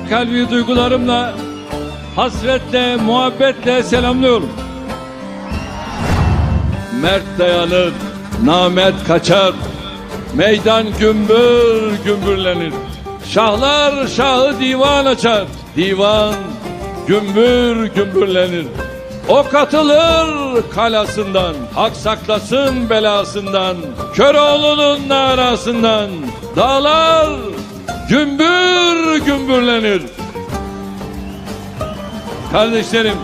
en kalbi duygularımla, hasretle, muhabbetle selamlıyorum. Mert dayanır, namert kaçar, meydan gümbür gümbürlenir. Şahlar şahı divan açar, divan gümbür gümbürlenir. O katılır kalasından, hak saklasın belasından, Köroğlu'nun narasından, dağlar gümbür gümbürlenir. Kardeşlerim,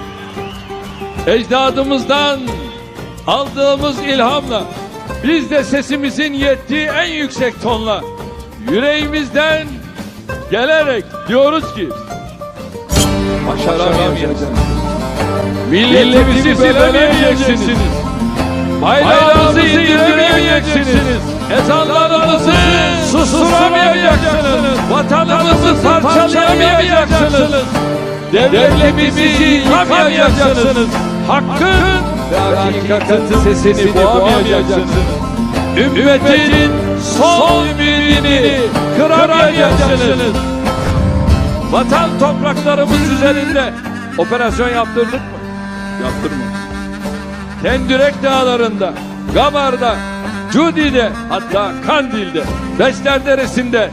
ecdadımızdan aldığımız ilhamla, biz de sesimizin yettiği en yüksek tonla, yüreğimizden gelerek diyoruz ki, başaramayacaksınız. Milletimizi bölemeyeceksiniz. Bayrağımızı indiremeyeceksiniz. Ezanlarımızı susturamayacaksınız. Vatanımızı parçalayamayacaksınız. Devletimizi yıkamayacaksınız. Hakkın ve hakikatin sesini boğamayacaksınız. Ümmetin son ümidini kıramayacaksınız. Vatan topraklarımız üzerinde operasyon yaptırdık mı? Yaptırmadık. Kendürek dağlarında, Gabar'da, Cudi'de, hatta Kandil'de, Besler Deresi'nde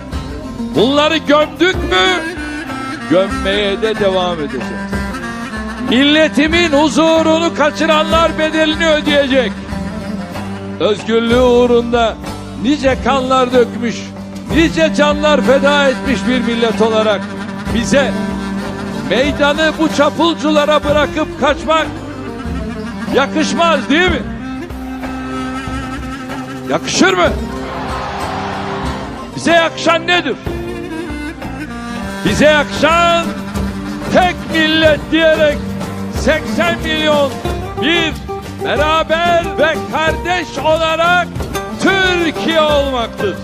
bunları gömdük mü? Gömmeye de devam edeceğiz. Milletimin huzurunu kaçıranlar bedelini ödeyecek. Özgürlüğü uğrunda nice kanlar dökmüş, nice canlar feda etmiş bir millet olarak bize meydanı bu çapulculara bırakıp kaçmak yakışmaz, değil mi? Yakışır mı? Bize yakışan nedir? Bize yakışan tek millet diyerek 80 milyon bir beraber ve kardeş olarak Türkiye olmaktır.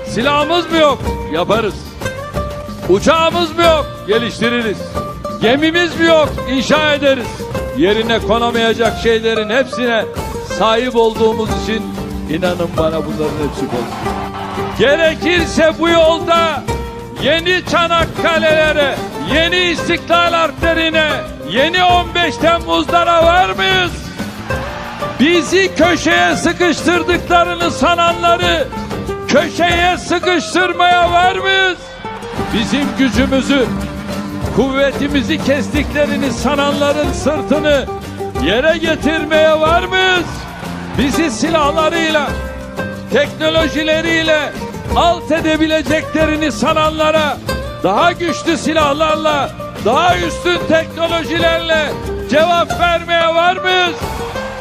Silahımız mı yok? Yaparız. Uçağımız mı yok? Geliştiririz. Gemimiz mi yok? İnşa ederiz. Yerine konamayacak şeylerin hepsine sahip olduğumuz için inanın bana bunların hepsi olur. Gerekirse bu yolda yeni Çanakkale'lere, yeni İstiklal Harplerine, yeni 15 Temmuz'lara var mıyız? Bizi köşeye sıkıştırdıklarını sananları köşeye sıkıştırmaya var mıyız? Bizim gücümüzü, kuvvetimizi kestiklerini sananların sırtını yere getirmeye var mıyız? Bizi silahlarıyla, teknolojileriyle alt edebileceklerini sananlara daha güçlü silahlarla, daha üstün teknolojilerle cevap vermeye var mıyız?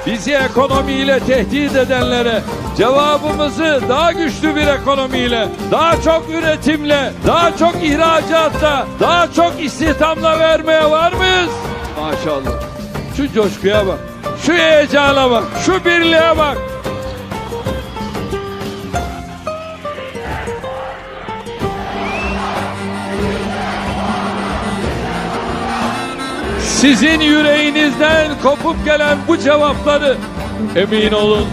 Bizi ekonomiyle tehdit edenlere cevabımızı daha güçlü bir ekonomiyle, daha çok üretimle, daha çok ihracatla, daha çok istihdamla vermeye var mıyız? Maşallah. Şu coşkuya bak, şu heyecana bak, şu birliğe bak. Sizin yüreğinizden kopup gelen bu cevapları emin olun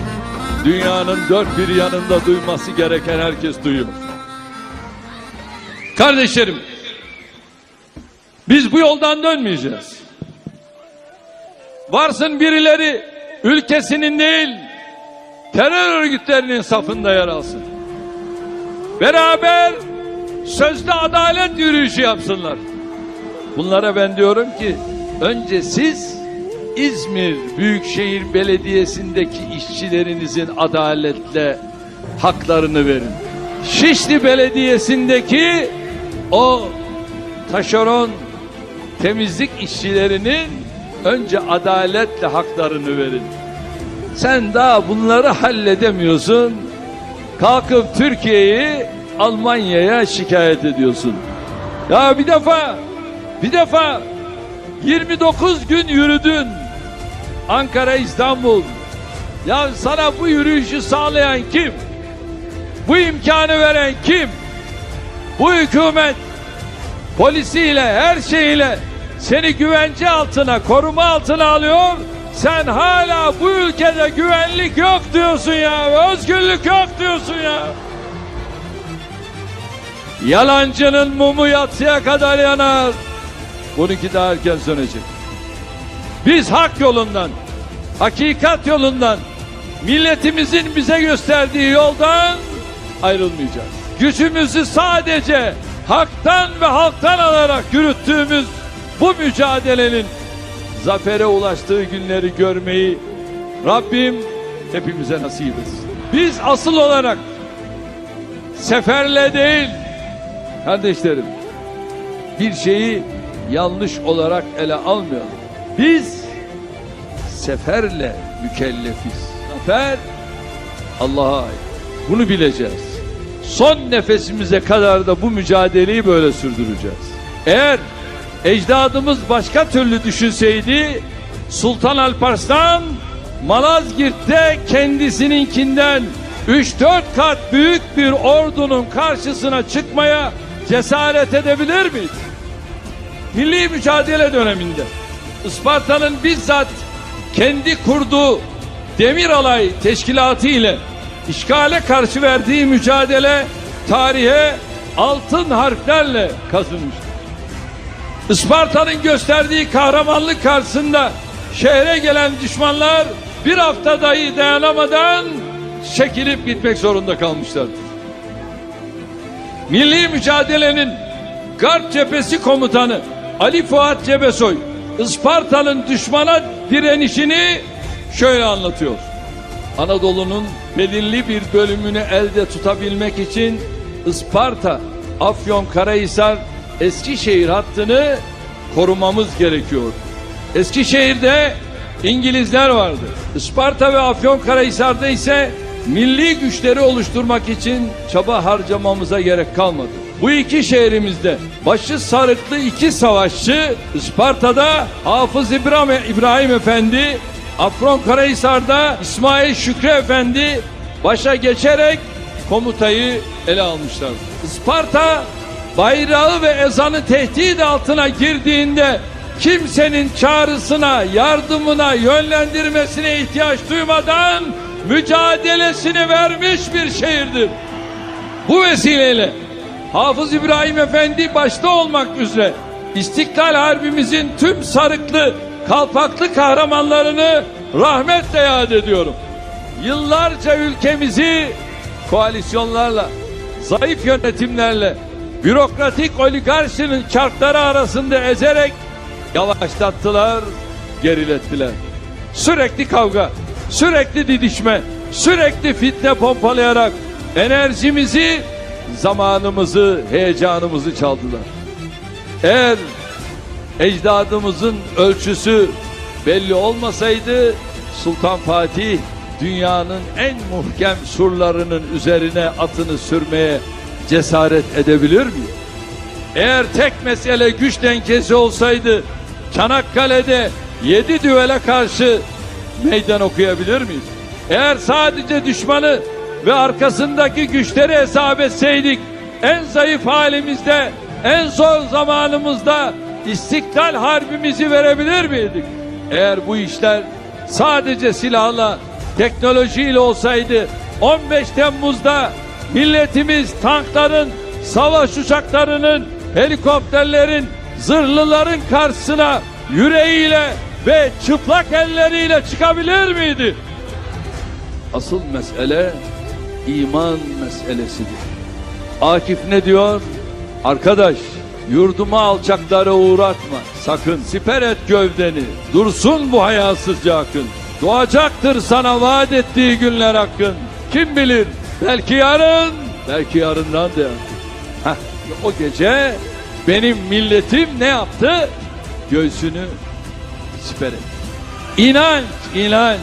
dünyanın dört bir yanında duyması gereken herkes duyuyor. Kardeşlerim, biz bu yoldan dönmeyeceğiz. Varsın birileri ülkesinin değil, terör örgütlerinin safında yer alsın. Beraber sözlü adalet yürüyüşü yapsınlar. Bunlara ben diyorum ki, önce siz İzmir Büyükşehir Belediyesi'ndeki işçilerinizin adaletle haklarını verin. Şişli Belediyesi'ndeki o taşeron temizlik işçilerinin önce adaletle haklarını verin. Sen daha bunları halledemiyorsun. Kalkıp Türkiye'yi Almanya'ya şikayet ediyorsun. Ya bir defa 29 gün yürüdün. Ankara, İstanbul. Ya sana bu yürüyüşü sağlayan kim? Bu imkanı veren kim? Bu hükümet polisiyle, her şeyiyle seni güvence altına, koruma altına alıyor. Sen hala bu ülkede güvenlik yok diyorsun ya. Özgürlük yok diyorsun ya. Yalancının mumu yatsıya kadar yanar. Bununki daha erken sönecek. Biz hak yolundan, hakikat yolundan, milletimizin bize gösterdiği yoldan ayrılmayacağız. Gücümüzü sadece haktan ve halktan alarak yürüttüğümüz bu mücadelenin zafere ulaştığı günleri görmeyi Rabbim hepimize nasip etsin. Biz asıl olarak seferle değil kardeşlerim, bir şeyi yanlış olarak ele almayalım. Biz seferle mükellefiz. Zafer Allah'a ait. Bunu bileceğiz. Son nefesimize kadar da bu mücadeleyi böyle sürdüreceğiz. Eğer ecdadımız başka türlü düşünseydi, Sultan Alparslan Malazgirt'te kendisininkinden 3-4 kat büyük bir ordunun karşısına çıkmaya cesaret edebilir miydi? Milli mücadele döneminde Isparta'nın bizzat kendi kurduğu Demiralay Teşkilatı ile işgale karşı verdiği mücadele tarihe altın harflerle kazınmıştır. Isparta'nın gösterdiği kahramanlık karşısında şehre gelen düşmanlar bir hafta dahi dayanamadan çekilip gitmek zorunda kalmışlardır. Milli mücadelenin Garp Cephesi Komutanı Ali Fuat Cebesoy, Isparta'nın düşmana direnişini şöyle anlatıyor. Anadolu'nun belirli bir bölümünü elde tutabilmek için Isparta, Afyonkarahisar, Eskişehir hattını korumamız gerekiyor. Eskişehir'de İngilizler vardı. Isparta ve Afyonkarahisar'da ise milli güçleri oluşturmak için çaba harcamamıza gerek kalmadı. Bu iki şehrimizde başı sarıklı iki savaşçı, Isparta'da Hafız İbrahim Efendi, Afyonkarahisar'da İsmail Şükrü Efendi başa geçerek komutayı ele almışlar. Isparta bayrağı ve ezanı tehdit altına girdiğinde kimsenin çağrısına, yardımına, yönlendirmesine ihtiyaç duymadan mücadelesini vermiş bir şehirdir. Bu vesileyle Hafız İbrahim Efendi başta olmak üzere İstiklal Harbimizin tüm sarıklı, kalpaklı kahramanlarını rahmetle yad ediyorum. Yıllarca ülkemizi koalisyonlarla, zayıf yönetimlerle, bürokratik oligarşinin çarkları arasında ezerek yavaşlattılar, gerilettiler. Sürekli kavga, sürekli didişme, sürekli fitne pompalayarak enerjimizi, zamanımızı, heyecanımızı çaldılar. Eğer ecdadımızın ölçüsü belli olmasaydı Sultan Fatih dünyanın en muhkem surlarının üzerine atını sürmeye cesaret edebilir mi? Eğer tek mesele güç dengesi olsaydı Çanakkale'de 7 düvele karşı meydan okuyabilir miyiz? Eğer sadece düşmanı ve arkasındaki güçleri hesap etseydik en zayıf halimizde, en zor zamanımızda İstiklal Harbimizi verebilir miydik? Eğer bu işler sadece silahla, teknolojiyle olsaydı 15 Temmuz'da milletimiz tankların, savaş uçaklarının, helikopterlerin, zırhlıların karşısına yüreğiyle ve çıplak elleriyle çıkabilir miydi? Asıl mesele iman meselesidir. Akif ne diyor? Arkadaş, yurduma alçakları uğratma. Sakın siper et gövdeni. Dursun bu hayasızca akın. Doğacaktır sana vaat ettiği günler hakkın. Kim bilir? Belki yarın, belki yarından da yakın. O gece benim milletim ne yaptı? Göğsünü siper etti. İnanç, inanç.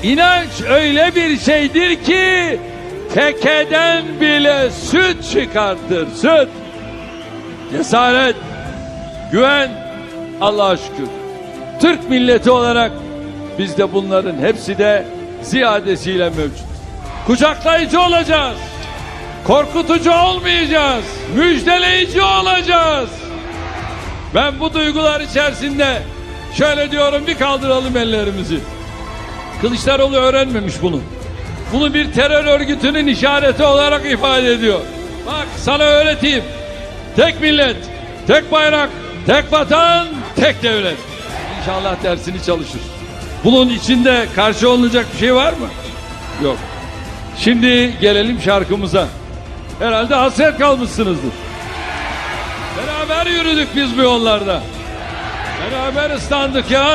İnanç öyle bir şeydir ki tekeden bile süt çıkartır, süt. Cesaret, güven, Allah'a şükür. Türk milleti olarak bizde bunların hepsi de ziyadesiyle mevcut. Kucaklayıcı olacağız. Korkutucu olmayacağız. Müjdeleyici olacağız. Ben bu duygular içerisinde şöyle diyorum, bir kaldıralım ellerimizi. Kılıçdaroğlu öğrenmemiş bunu. Bunu bir terör örgütünün işareti olarak ifade ediyor. Bak sana öğreteyim. Tek millet, tek bayrak, tek vatan, tek devlet. İnşallah dersini çalışır. Bunun içinde karşı olunacak bir şey var mı? Yok. Şimdi gelelim şarkımıza. Herhalde hasret kalmışsınızdır. Beraber yürüdük biz bu yollarda. Beraber ıslandık ya.